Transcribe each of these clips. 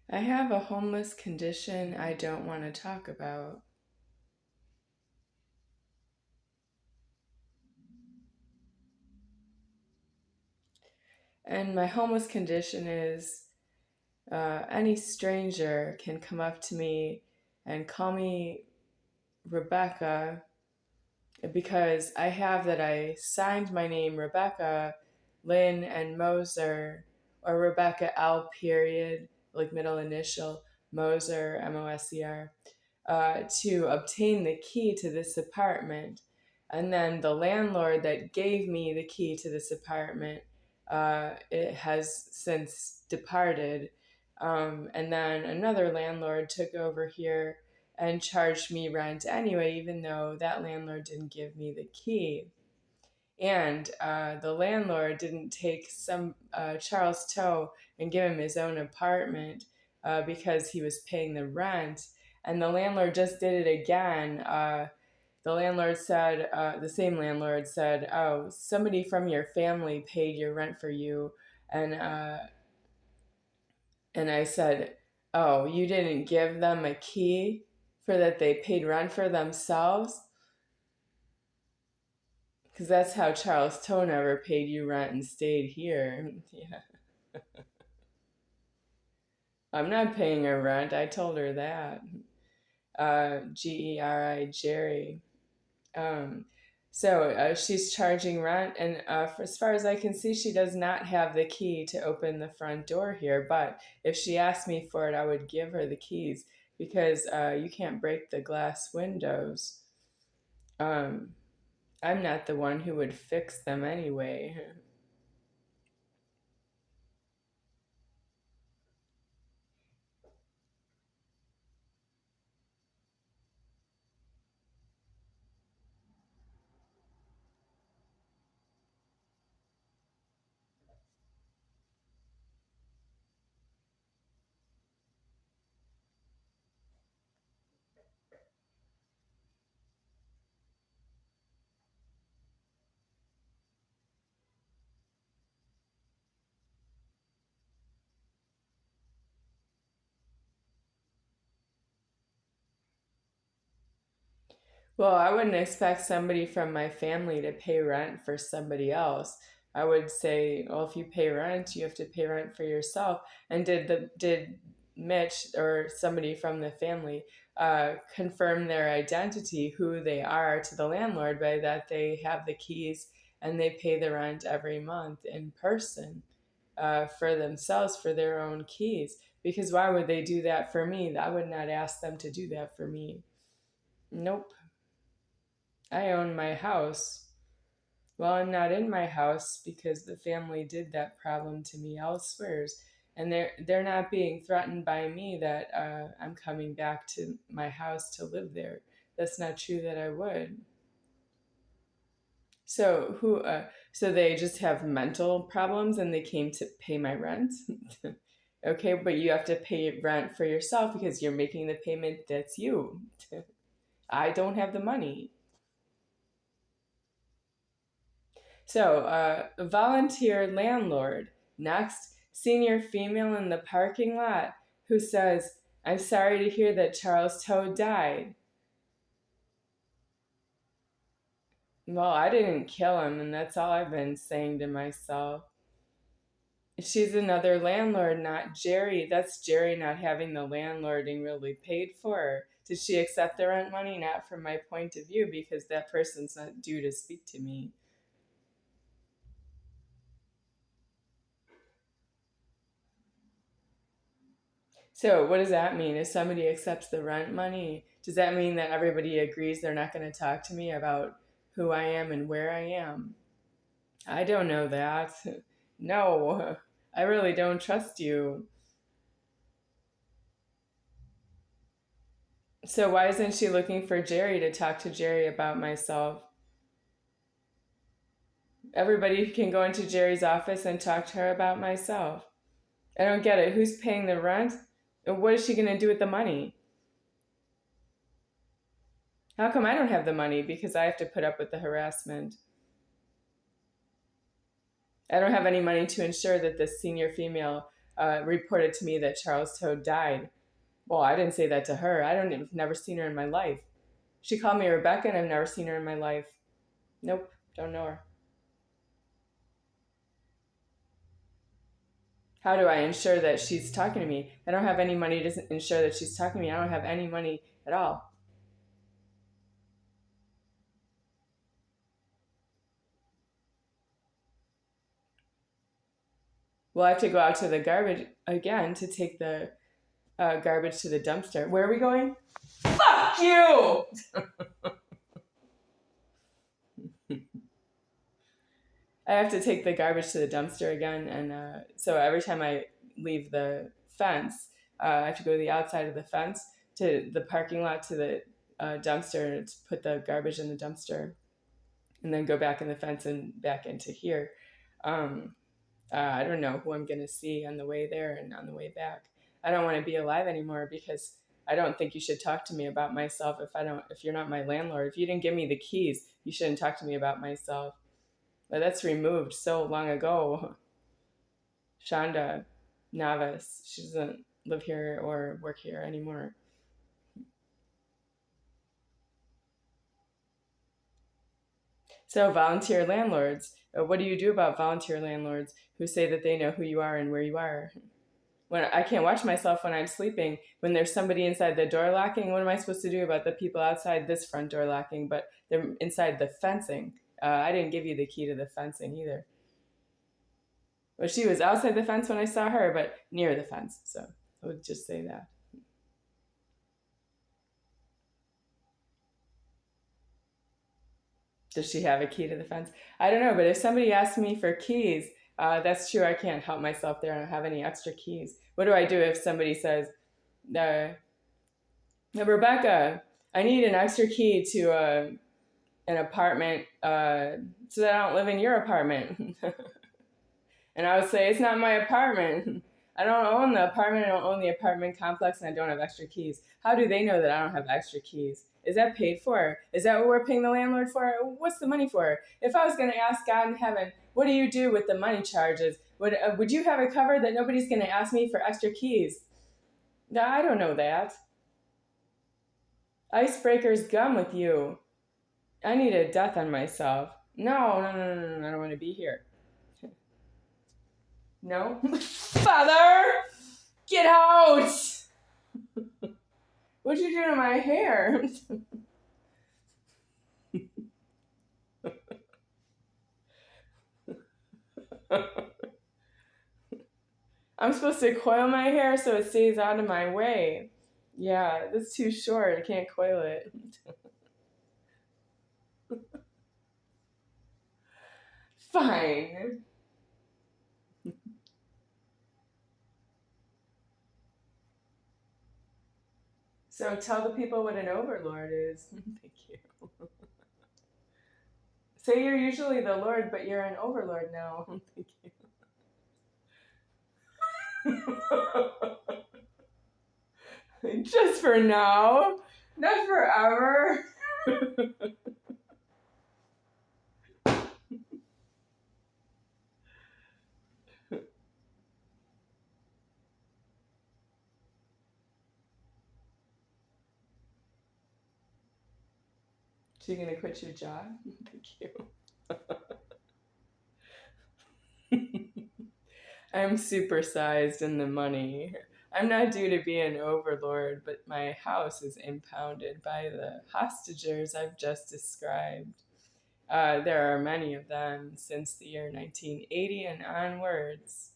I have a homeless condition I don't want to talk about. And my homeless condition is any stranger can come up to me and call me Rebecca because I signed my name Rebecca Lynn and Moser, or Rebecca L period, like middle initial, Moser, Moser, to obtain the key to this apartment. And then the landlord that gave me the key to this apartment, it has since departed. And then another landlord took over here and charged me rent anyway, even though that landlord didn't give me the key. And the landlord didn't take some Charles Toe and give him his own apartment because he was paying the rent. And the landlord just did it again. The landlord said, the same landlord said, "Oh, somebody from your family paid your rent for you," and and I said, "Oh, you didn't give them a key for that they paid rent for themselves?" Because that's how Charles Toe never paid you rent and stayed here. Yeah. I'm not paying her rent. I told her that. Geri, Jerry. Um, so she's charging rent, and as far as I can see, she does not have the key to open the front door here. But if she asked me for it, I would give her the keys because you can't break the glass windows. Um, I'm not the one who would fix them anyway. Well, I wouldn't expect somebody from my family to pay rent for somebody else. I would say, well, if you pay rent, you have to pay rent for yourself. And did Mitch or somebody from the family confirm their identity, who they are to the landlord, by that they have the keys and they pay the rent every month in person for themselves for their own keys? Because why would they do that for me? I would not ask them to do that for me. Nope. I own my house. Well, I'm not in my house because the family did that problem to me elsewhere, and they're not being threatened by me that I'm coming back to my house to live there. That's not true that I would. So who? So they just have mental problems and they came to pay my rent. Okay, but you have to pay rent for yourself because you're making the payment. That's you. I don't have the money. So, volunteer landlord. Next, senior female in the parking lot who says, "I'm sorry to hear that Charles Toad died." Well, I didn't kill him, and that's all I've been saying to myself. She's another landlord, not Jerry. That's Jerry not having the landlording really paid for her. Did she accept the rent money? Not from my point of view, because that person's not due to speak to me. So what does that mean? If somebody accepts the rent money, does that mean that everybody agrees they're not going to talk to me about who I am and where I am? I don't know that. No, I really don't trust you. So why isn't she looking for Jerry to talk to Jerry about myself? Everybody can go into Jerry's office and talk to her about myself. I don't get it. Who's paying the rent? And what is she going to do with the money? How come I don't have the money? Because I have to put up with the harassment. I don't have any money to ensure that this senior female reported to me that Charles Toad died. Well, I didn't say that to her. I've never seen her in my life. She called me Rebecca, and I've never seen her in my life. Nope, don't know her. How do I ensure that she's talking to me? I don't have any money to ensure that she's talking to me. I don't have any money at all. Well, I have to go out to the garbage again to take the garbage to the dumpster. Where are we going? Fuck you! I have to take the garbage to the dumpster again, and so every time I leave the fence, I have to go to the outside of the fence to the parking lot to the dumpster to put the garbage in the dumpster, and then go back in the fence and back into here. Um, I don't know who I'm gonna see on the way there and on the way back. I don't want to be alive anymore because I don't think you should talk to me about myself if you're not my landlord. If you didn't give me the keys, you shouldn't talk to me about myself. But that's removed so long ago. Shonda Navas, she doesn't live here or work here anymore. So volunteer landlords, what do you do about volunteer landlords who say that they know who you are and where you are? When I can't watch myself when I'm sleeping, when there's somebody inside the door locking, what am I supposed to do about the people outside this front door locking, but they're inside the fencing? I didn't give you the key to the fencing either. Well, she was outside the fence when I saw her, but near the fence. So I would just say that. Does she have a key to the fence? I don't know, but if somebody asks me for keys, that's true. I can't help myself there. I don't have any extra keys. What do I do if somebody says, Rebecca, I need an extra key to an apartment so that I don't live in your apartment? And I would say, it's not my apartment. I don't own the apartment. I don't own the apartment complex, and I don't have extra keys. How do they know that I don't have extra keys? Is that paid for? Is that what we're paying the landlord for? What's the money for? If I was going to ask God in heaven, what do you do with the money charges? Would you have it covered that nobody's going to ask me for extra keys? No, I don't know that. Icebreaker's gum with you. I need a death on myself. No, no, no, no, no, I don't want to be here. No? Father! Get out! What'd you do to my hair? I'm supposed to coil my hair so it stays out of my way. Yeah, that's too short. I can't coil it. Fine. So tell the people what an overlord is. Thank you. Say you're usually the Lord, but you're an overlord now. Thank you. Just for now, not forever. So you're gonna quit your job? Thank you. I'm supersized in the money. I'm not due to be an overlord, but my house is impounded by the hostagers I've just described. There are many of them since the year 1980 and onwards.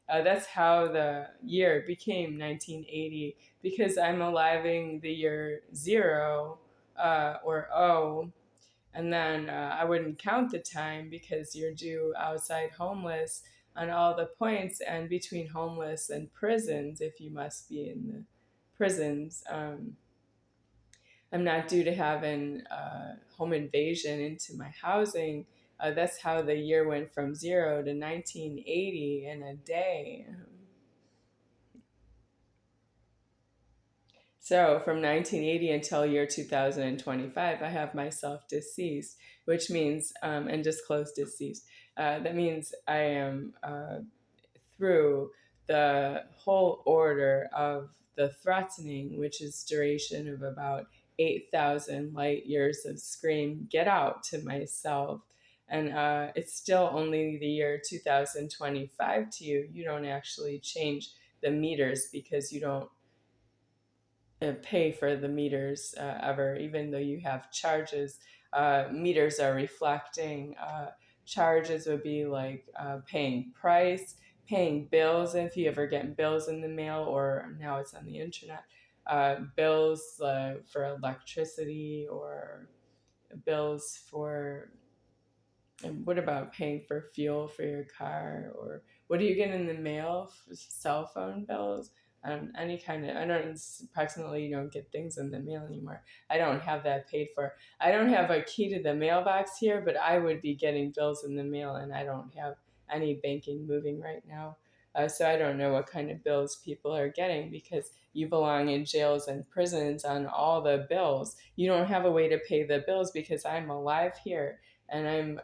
That's how the year became 1980, because I'm aliving the year zero or O, and then I wouldn't count the time because you're due outside homeless on all the points, and between homeless and prisons, if you must be in the prisons. I'm not due to have an home invasion into my housing. That's how the year went from zero to 1980 in a day. So from 1980 until year 2025, I have myself deceased, which means, and disclosed deceased. That means I am through the whole order of the threatening, which is duration of about 8,000 light years of scream, get out to myself. And it's still only the year 2025 to you. You don't actually change the meters because you don't pay for the meters ever, even though you have charges. Meters are reflecting. Charges would be like paying price, paying bills if you ever get bills in the mail, or now it's on the internet. Bills for electricity, or bills for, and what about paying for fuel for your car? Or what do you get in the mail? Cell phone bills? Any kind of, I don't, approximately you don't get things in the mail anymore. I don't have that paid for. I don't have a key to the mailbox here, but I would be getting bills in the mail, and I don't have any banking moving right now. So I don't know what kind of bills people are getting, because you belong in jails and prisons on all the bills. You don't have a way to pay the bills because I'm alive here, and I'm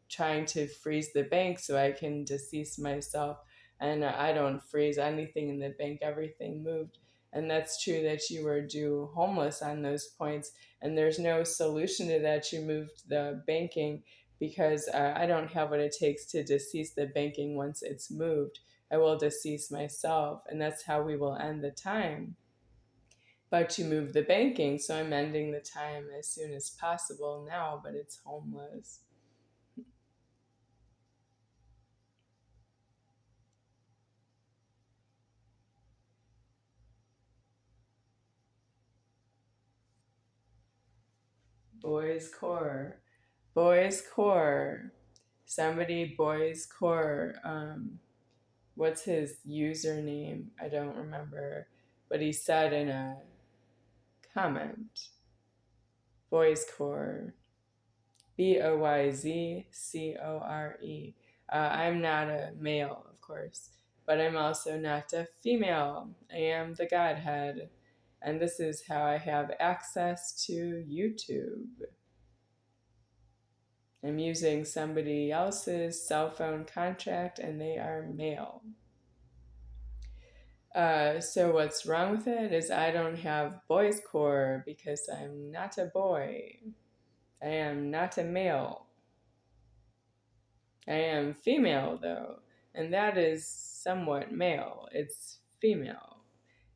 trying to freeze the bank so I can decease myself. And I don't freeze anything in the bank, everything moved. And that's true that you were due homeless on those points, and there's no solution to that. You moved the banking because I don't have what it takes to decease the banking once it's moved. I will decease myself, and that's how we will end the time. But you move the banking, so I'm ending the time as soon as possible now, but it's homeless. Boys Core. Boys Core. Somebody Boys Core. What's his username? I don't remember. But he said in a comment, Boys Core. BOYZCORE. I'm not a male, of course, but I'm also not a female. I am the Godhead. And this is how I have access to YouTube. I'm using somebody else's cell phone contract, and they are male. So what's wrong with it is I don't have boys core because I'm not a boy. I am not a male. I am female though, and that is somewhat male. It's female.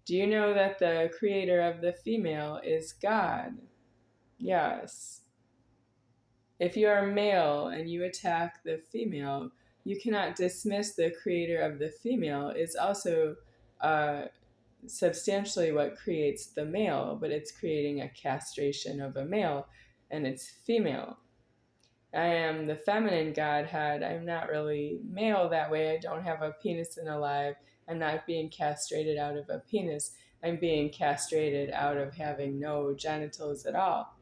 Do you know that the creator of the female is God? Yes. If you are male and you attack the female, you cannot dismiss the creator of the female. It's also uh, substantially what creates the male, but it's creating a castration of a male, and it's female. I am the feminine Godhead. I'm not really male that way. I don't have a penis and a live. I'm not being castrated out of a penis. I'm being castrated out of having no genitals at all.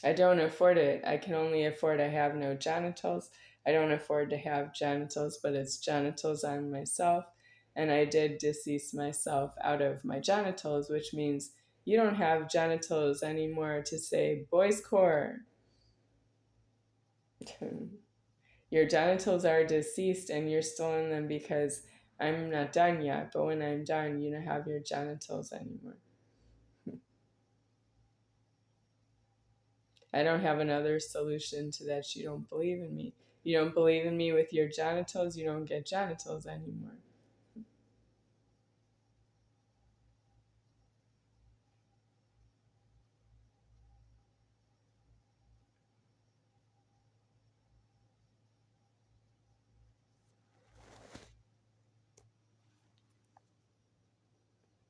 I don't afford it. I can only afford to have no genitals. I don't afford to have genitals, but it's genitals on myself. And I did decease myself out of my genitals, which means you don't have genitals anymore to say boys core. Your genitals are deceased and you're still in them because I'm not done yet. But when I'm done, you don't have your genitals anymore. I don't have another solution to that. You don't believe in me. You don't believe in me with your genitals, you don't get genitals anymore.